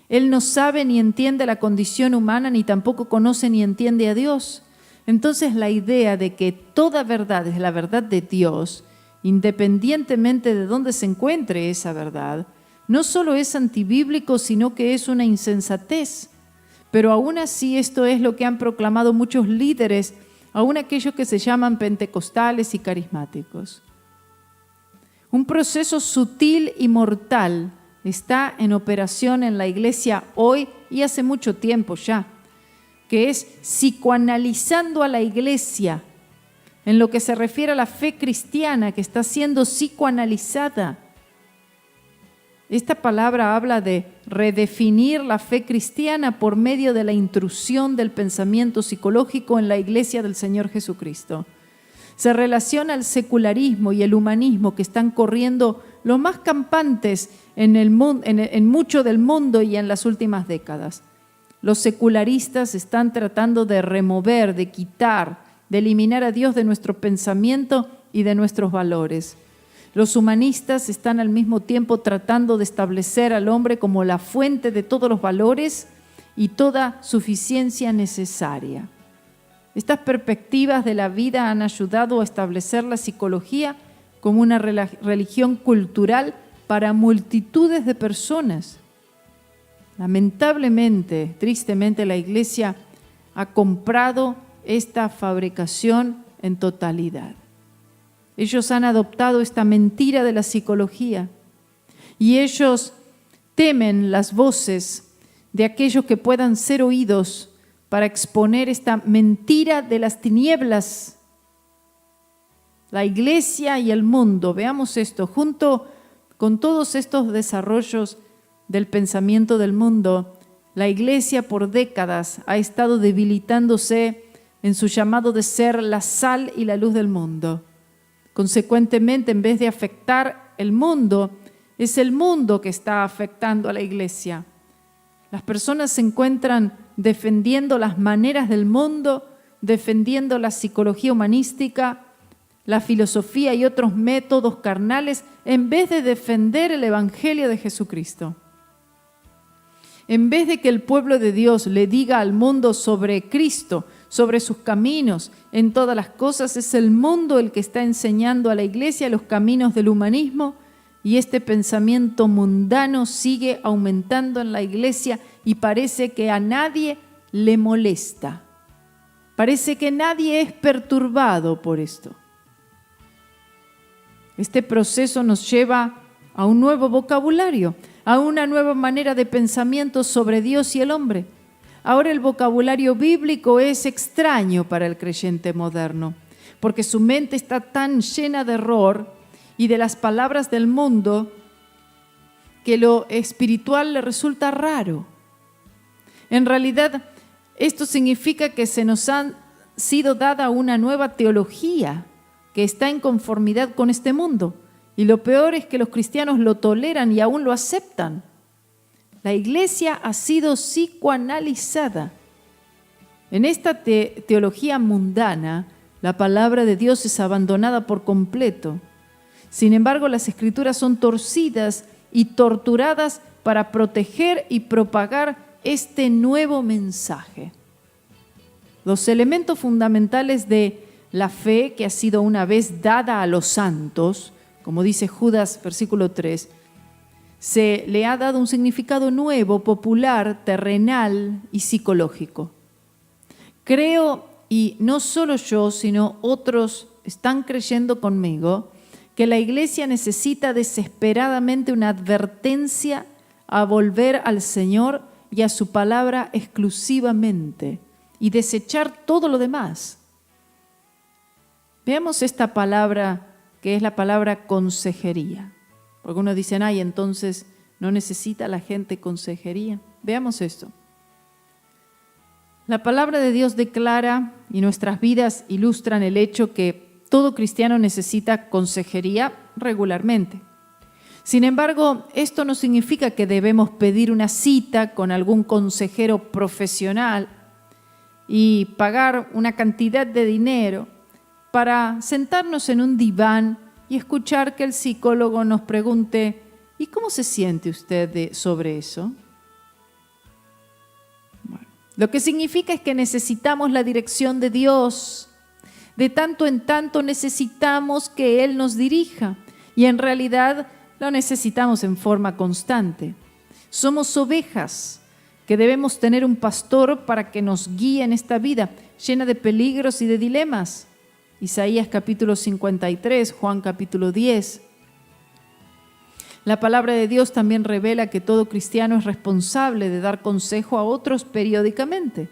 Él no sabe ni entiende la condición humana, ni tampoco conoce ni entiende a Dios. Entonces la idea de que toda verdad es la verdad de Dios, independientemente de dónde se encuentre esa verdad, no solo es antibíblico, sino que es una insensatez. Pero aún así esto es lo que han proclamado muchos líderes, aún aquellos que se llaman pentecostales y carismáticos. Un proceso sutil y mortal está en operación en la iglesia hoy y hace mucho tiempo ya, que es psicoanalizando a la iglesia en lo que se refiere a la fe cristiana que está siendo psicoanalizada. Esta palabra habla de redefinir la fe cristiana por medio de la intrusión del pensamiento psicológico en la iglesia del Señor Jesucristo. Se relaciona al secularismo y el humanismo que están corriendo los más campantes en mucho del mundo y en las últimas décadas. Los secularistas están tratando de remover, de quitar, de eliminar a Dios de nuestro pensamiento y de nuestros valores. Los humanistas están al mismo tiempo tratando de establecer al hombre como la fuente de todos los valores y toda suficiencia necesaria. Estas perspectivas de la vida han ayudado a establecer la psicología como una religión cultural para multitudes de personas. Lamentablemente, tristemente, la Iglesia ha comprado esta fabricación en totalidad. Ellos han adoptado esta mentira de la psicología y ellos temen las voces de aquellos que puedan ser oídos para exponer esta mentira de las tinieblas. La iglesia y el mundo, veamos esto, junto con todos estos desarrollos del pensamiento del mundo, la iglesia por décadas ha estado debilitándose en su llamado de ser la sal y la luz del mundo. Consecuentemente, en vez de afectar el mundo, es el mundo que está afectando a la iglesia. Las personas se encuentran defendiendo las maneras del mundo, defendiendo la psicología humanística, la filosofía y otros métodos carnales, en vez de defender el Evangelio de Jesucristo. En vez de que el pueblo de Dios le diga al mundo sobre Cristo, sobre sus caminos, en todas las cosas, es el mundo el que está enseñando a la iglesia los caminos del humanismo, y este pensamiento mundano sigue aumentando en la iglesia y parece que a nadie le molesta. Parece que nadie es perturbado por esto. Este proceso nos lleva a un nuevo vocabulario, a una nueva manera de pensamiento sobre Dios y el hombre. Ahora el vocabulario bíblico es extraño para el creyente moderno, porque su mente está tan llena de error y de las palabras del mundo que lo espiritual le resulta raro. En realidad, esto significa que se nos ha sido dada una nueva teología que está en conformidad con este mundo. Y lo peor es que los cristianos lo toleran y aún lo aceptan. La iglesia ha sido psicoanalizada. En esta teología mundana, la palabra de Dios es abandonada por completo. Sin embargo, las escrituras son torcidas y torturadas para proteger y propagar este nuevo mensaje. Los elementos fundamentales de la fe que ha sido una vez dada a los santos, como dice Judas, versículo 3, se le ha dado un significado nuevo, popular, terrenal y psicológico. Creo, y no solo yo, sino otros están creyendo conmigo, que la iglesia necesita desesperadamente una advertencia a volver al Señor y a su palabra exclusivamente y desechar todo lo demás. Veamos esta palabra que es la palabra consejería. Algunos dicen, ay, entonces no necesita la gente consejería. Veamos esto. La palabra de Dios declara y nuestras vidas ilustran el hecho que todo cristiano necesita consejería regularmente. Sin embargo, esto no significa que debemos pedir una cita con algún consejero profesional y pagar una cantidad de dinero para sentarnos en un diván y escuchar que el psicólogo nos pregunte, ¿y cómo se siente usted sobre eso? Bueno, lo que significa es que necesitamos la dirección de Dios. De tanto en tanto necesitamos que Él nos dirija y en realidad lo necesitamos en forma constante. Somos ovejas que debemos tener un pastor para que nos guíe en esta vida llena de peligros y de dilemas. Isaías capítulo 53, Juan capítulo 10. La palabra de Dios también revela que todo cristiano es responsable de dar consejo a otros periódicamente.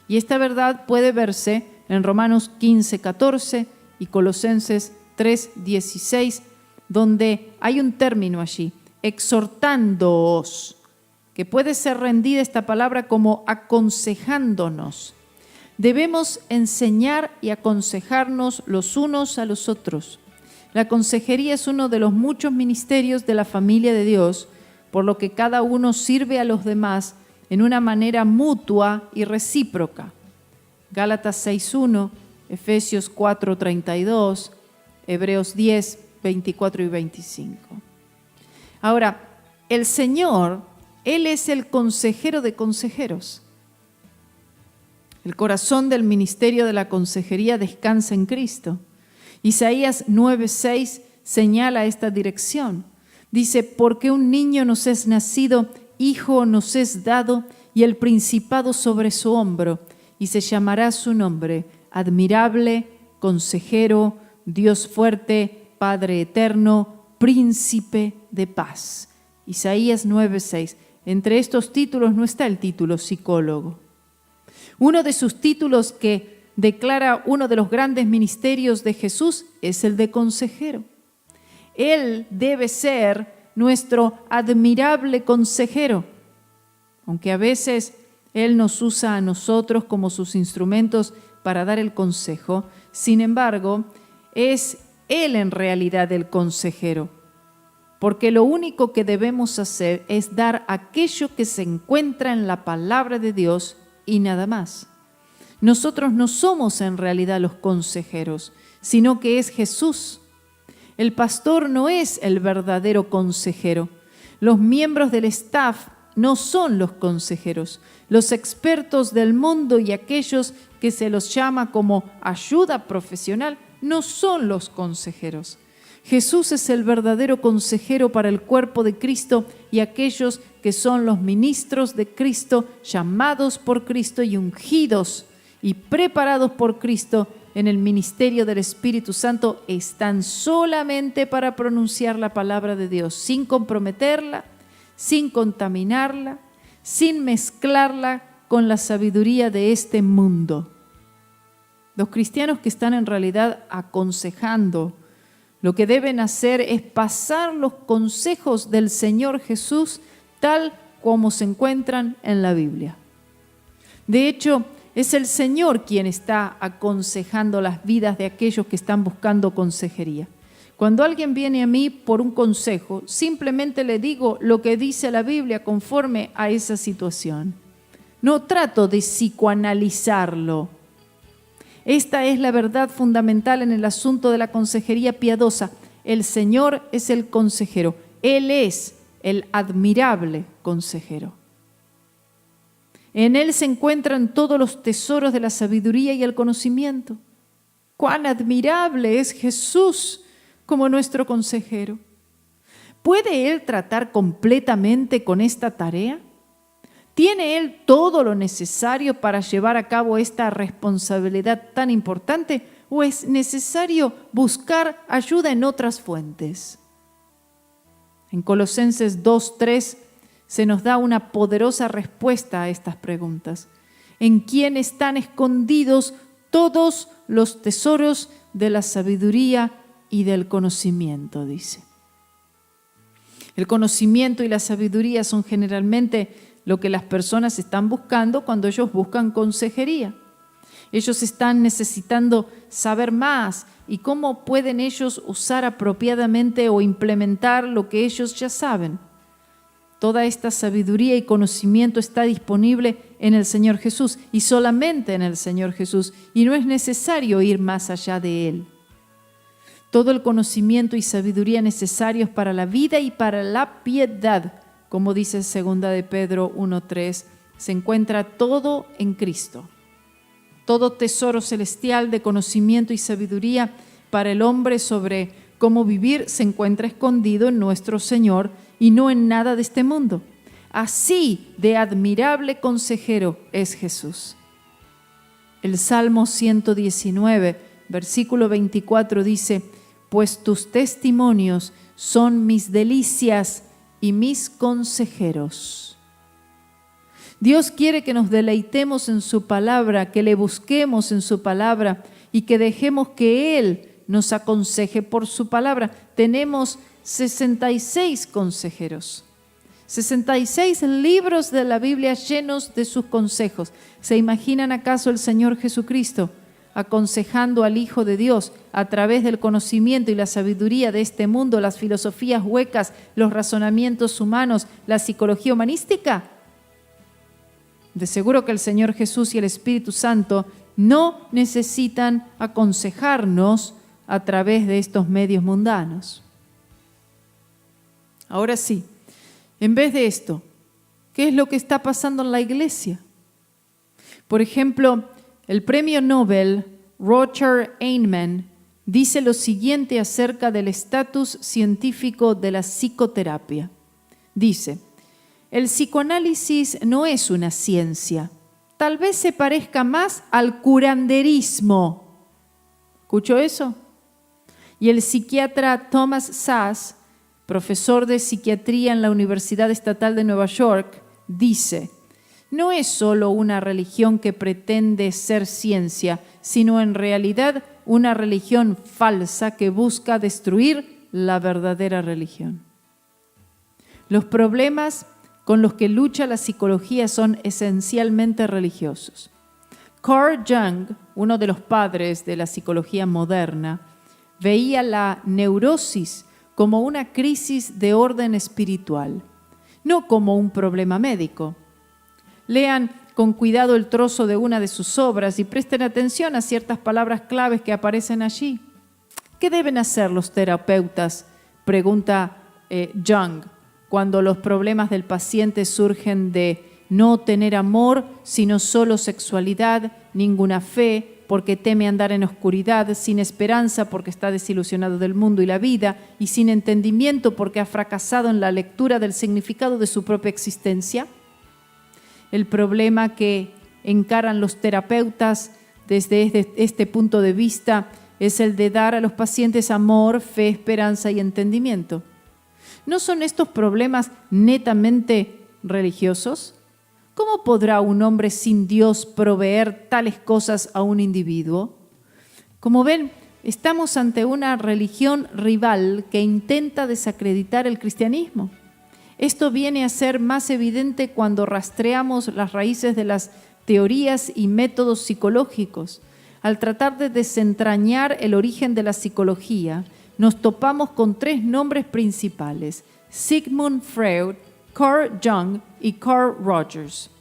Y esta verdad puede verse en Romanos 15, 14 y Colosenses 3, 16, donde hay un término allí, exhortándoos, que puede ser rendida esta palabra como aconsejándonos. Debemos enseñar y aconsejarnos los unos a los otros. La consejería es uno de los muchos ministerios de la familia de Dios, por lo que cada uno sirve a los demás en una manera mutua y recíproca. Gálatas 6:1, Efesios 4:32, Hebreos 10, 24 y 25. Ahora, el Señor, Él es el consejero de consejeros. El corazón del ministerio de la consejería descansa en Cristo. Isaías 9:6 señala esta dirección. Dice, porque un niño nos es nacido, hijo nos es dado, y el principado sobre su hombro, y se llamará su nombre, admirable, consejero, Dios fuerte, Padre eterno, príncipe de paz. Isaías 9:6. Entre estos títulos no está el título psicólogo. Uno de sus títulos que declara uno de los grandes ministerios de Jesús es el de consejero. Él debe ser nuestro admirable consejero, aunque a veces Él nos usa a nosotros como sus instrumentos para dar el consejo. Sin embargo, es Él en realidad el consejero, porque lo único que debemos hacer es dar aquello que se encuentra en la palabra de Dios y nada más. Nosotros no somos en realidad los consejeros, sino que es Jesús. El pastor no es el verdadero consejero. Los miembros del staff no son los consejeros. Los expertos del mundo y aquellos que se los llama como ayuda profesional no son los consejeros. Jesús es el verdadero consejero para el cuerpo de Cristo y aquellos que son los ministros de Cristo, llamados por Cristo y ungidos y preparados por Cristo en el ministerio del Espíritu Santo, están solamente para pronunciar la palabra de Dios, sin comprometerla, sin contaminarla, sin mezclarla con la sabiduría de este mundo. Los cristianos que están en realidad aconsejando, lo que deben hacer es pasar los consejos del Señor Jesús tal como se encuentran en la Biblia. De hecho, es el Señor quien está aconsejando las vidas de aquellos que están buscando consejería. Cuando alguien viene a mí por un consejo, simplemente le digo lo que dice la Biblia conforme a esa situación. No trato de psicoanalizarlo. Esta es la verdad fundamental en el asunto de la consejería piadosa. El Señor es el consejero. Él es el admirable consejero. En Él se encuentran todos los tesoros de la sabiduría y el conocimiento. ¡Cuán admirable es Jesús como nuestro consejero! ¿Puede Él tratar completamente con esta tarea? ¿Tiene Él todo lo necesario para llevar a cabo esta responsabilidad tan importante? ¿O es necesario buscar ayuda en otras fuentes? En Colosenses 2:3 se nos da una poderosa respuesta a estas preguntas. ¿En quién están escondidos todos los tesoros de la sabiduría y del conocimiento?, dice. El conocimiento y la sabiduría son generalmente lo que las personas están buscando cuando ellos buscan consejería. Ellos están necesitando saber más y cómo pueden ellos usar apropiadamente o implementar lo que ellos ya saben. Toda esta sabiduría y conocimiento está disponible en el Señor Jesús y solamente en el Señor Jesús, y no es necesario ir más allá de Él. Todo el conocimiento y sabiduría necesarios para la vida y para la piedad, como dice 2 de Pedro 1:3, se encuentra todo en Cristo. Todo tesoro celestial de conocimiento y sabiduría para el hombre sobre cómo vivir se encuentra escondido en nuestro Señor y no en nada de este mundo. Así de admirable consejero es Jesús. El Salmo 119, versículo 24 dice: pues tus testimonios son mis delicias y mis consejeros. Dios quiere que nos deleitemos en su palabra, que le busquemos en su palabra y que dejemos que Él nos aconseje por su palabra. Tenemos 66 consejeros, 66 libros de la Biblia llenos de sus consejos. ¿Se imaginan acaso el Señor Jesucristo aconsejando al Hijo de Dios a través del conocimiento y la sabiduría de este mundo, las filosofías huecas, los razonamientos humanos, la psicología humanística? De seguro que el Señor Jesús y el Espíritu Santo no necesitan aconsejarnos a través de estos medios mundanos. Ahora sí, en vez de esto, ¿qué es lo que está pasando en la iglesia? Por ejemplo, el premio Nobel Roger Eichmann dice lo siguiente acerca del estatus científico de la psicoterapia. Dice: el psicoanálisis no es una ciencia, tal vez se parezca más al curanderismo. ¿Escuchó eso? Y el psiquiatra Thomas Szasz, profesor de psiquiatría en la Universidad Estatal de Nueva York, dice: no es solo una religión que pretende ser ciencia, sino en realidad una religión falsa que busca destruir la verdadera religión. Los problemas con los que lucha la psicología son esencialmente religiosos. Carl Jung, uno de los padres de la psicología moderna, veía la neurosis como una crisis de orden espiritual, no como un problema médico. Lean con cuidado el trozo de una de sus obras y presten atención a ciertas palabras claves que aparecen allí. ¿Qué deben hacer los terapeutas?, pregunta Jung, cuando los problemas del paciente surgen de no tener amor, sino solo sexualidad, ninguna fe, porque teme andar en oscuridad, sin esperanza porque está desilusionado del mundo y la vida, y sin entendimiento porque ha fracasado en la lectura del significado de su propia existencia. El problema que encaran los terapeutas desde este punto de vista es el de dar a los pacientes amor, fe, esperanza y entendimiento. ¿No son estos problemas netamente religiosos? ¿Cómo podrá un hombre sin Dios proveer tales cosas a un individuo? Como ven, estamos ante una religión rival que intenta desacreditar el cristianismo. Esto viene a ser más evidente cuando rastreamos las raíces de las teorías y métodos psicológicos. Al tratar de desentrañar el origen de la psicología, nos topamos con tres nombres principales: Sigmund Freud, Carl Jung y Carl Rogers.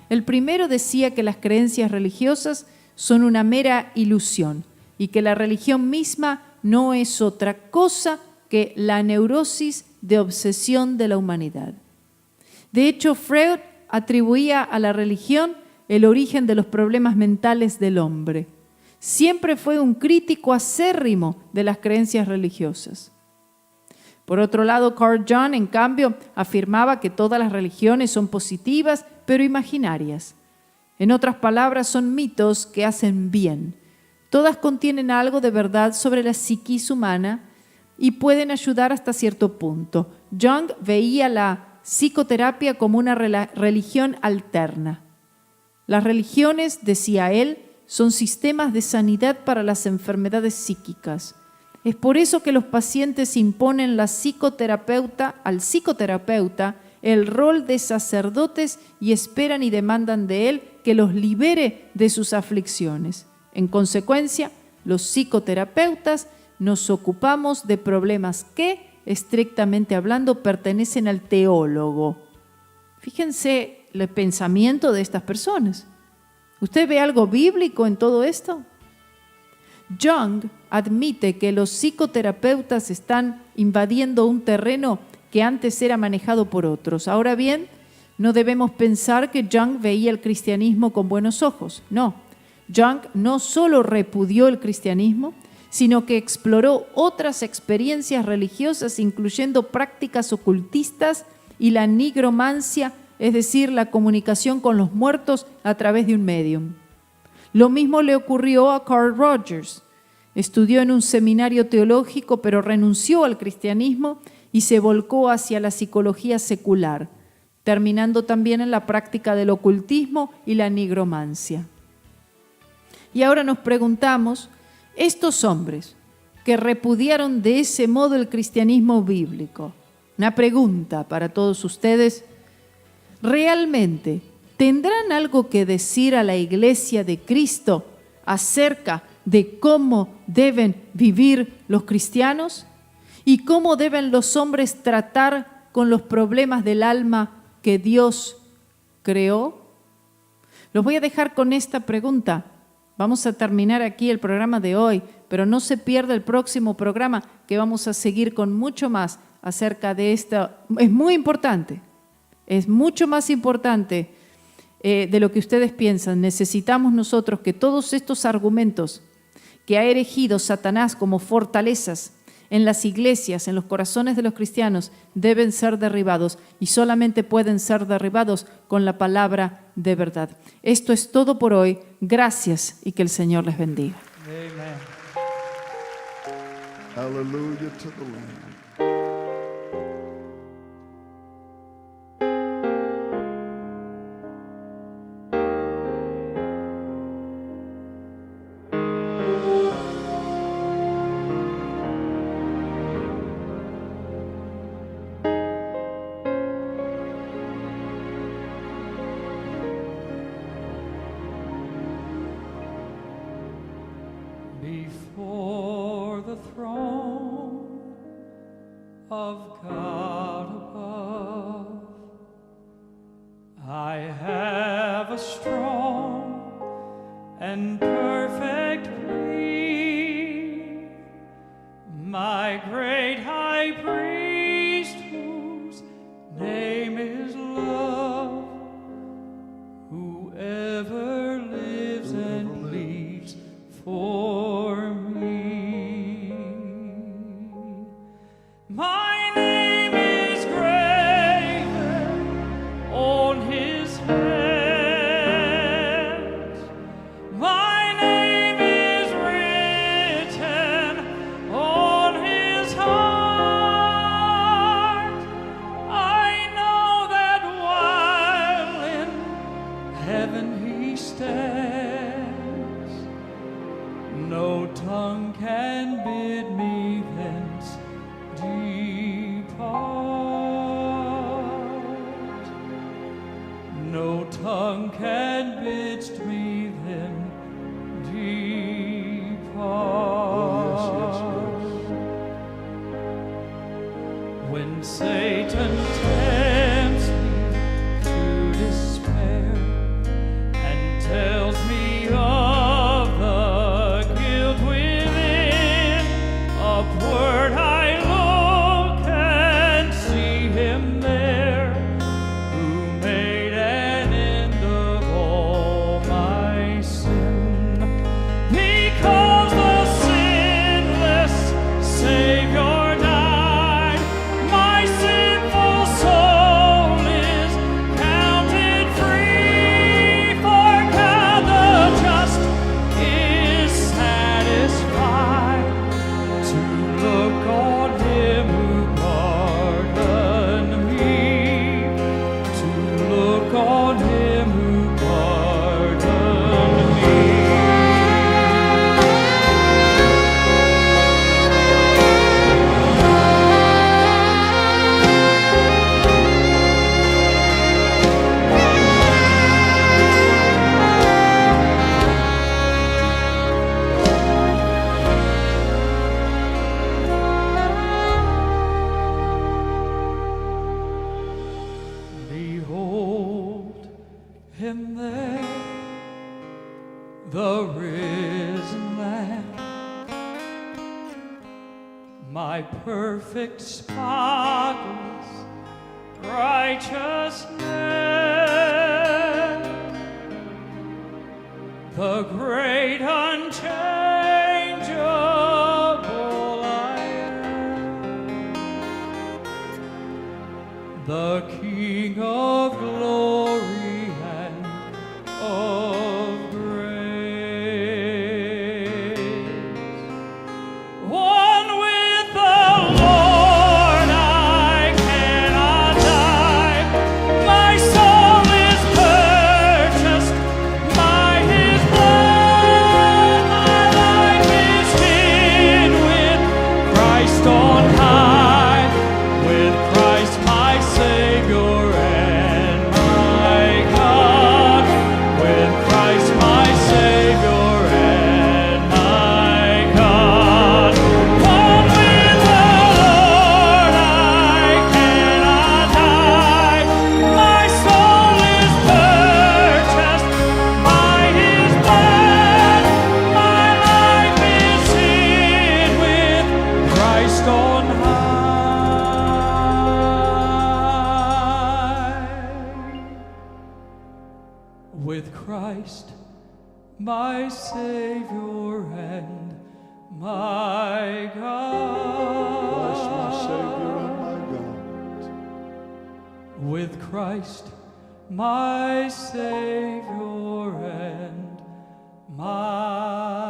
El primero decía que las creencias religiosas son una mera ilusión y que la religión misma no es otra cosa que la neurosis de obsesión de la humanidad. De hecho, Freud atribuía a la religión el origen de los problemas mentales del hombre. Siempre fue un crítico acérrimo de las creencias religiosas. Por otro lado, Carl Jung, en cambio, afirmaba que todas las religiones son positivas, pero imaginarias. En otras palabras, son mitos que hacen bien. Todas contienen algo de verdad sobre la psiquis humana y pueden ayudar hasta cierto punto. Jung veía la psicoterapia como una religión alterna. Las religiones, decía él, son sistemas de sanidad para las enfermedades psíquicas. Es por eso que los pacientes imponen al psicoterapeuta el rol de sacerdotes y esperan y demandan de él que los libere de sus aflicciones. En consecuencia, los psicoterapeutas nos ocupamos de problemas que, estrictamente hablando, pertenecen al teólogo. Fíjense el pensamiento de estas personas. ¿Usted ve algo bíblico en todo esto? Jung admite que los psicoterapeutas están invadiendo un terreno que antes era manejado por otros. Ahora bien, no debemos pensar que Jung veía el cristianismo con buenos ojos. No, Jung no solo repudió el cristianismo, sino que exploró otras experiencias religiosas, incluyendo prácticas ocultistas y la nigromancia, es decir, la comunicación con los muertos a través de un medium. Lo mismo le ocurrió a Carl Rogers. Estudió en un seminario teológico, pero renunció al cristianismo y se volcó hacia la psicología secular, terminando también en la práctica del ocultismo y la nigromancia. Y ahora nos preguntamos, estos hombres que repudiaron de ese modo el cristianismo bíblico, una pregunta para todos ustedes, ¿realmente tendrán algo que decir a la Iglesia de Cristo acerca de cómo deben vivir los cristianos y cómo deben los hombres tratar con los problemas del alma que Dios creó? Los voy a dejar con esta pregunta. Vamos a terminar aquí el programa de hoy, pero no se pierda el próximo programa, que vamos a seguir con mucho más acerca de esto. Es muy importante, es mucho más importante de lo que ustedes piensan. Necesitamos nosotros que todos estos argumentos que ha erigido Satanás como fortalezas en las iglesias, en los corazones de los cristianos, deben ser derribados y solamente pueden ser derribados con la palabra de verdad. Esto es todo por hoy. Gracias y que el Señor les bendiga. Amen. Hallelujah to the Lamb. Before the throne of God above, I have a strong and perfect plea. My great high priest, whose name is love, whoever lives and pleads for me. My name is graven on his hands. My name is written on his heart. I know that while in heaven he stands, no tongue can bid me thence depart. No tongue can bid me then depart. When Satan tempts me to despair and tells me of the guilt within, upward I look and see him there, who made an end of all my sin. Because the sinless Savior died, my sinful soul is counted free. For God the just is satisfied to look on him who pardoned me, to look on him who pardoned me. Behold him there, the risen Lamb, my perfect, spotless righteousness, the great unchangeable I am, the King of glory and of grace. One with the Lord I cannot die. My soul is purchased by his blood. My life is hid with Christ on high, with Christ my Savior and my God, with Christ my Savior and my God. One with the Lord I cannot die. My soul is purchased by his blood. My life is hid with Christ on high, with Christ my Savior and my God. Christ, my Savior and my God. With Christ my Savior and my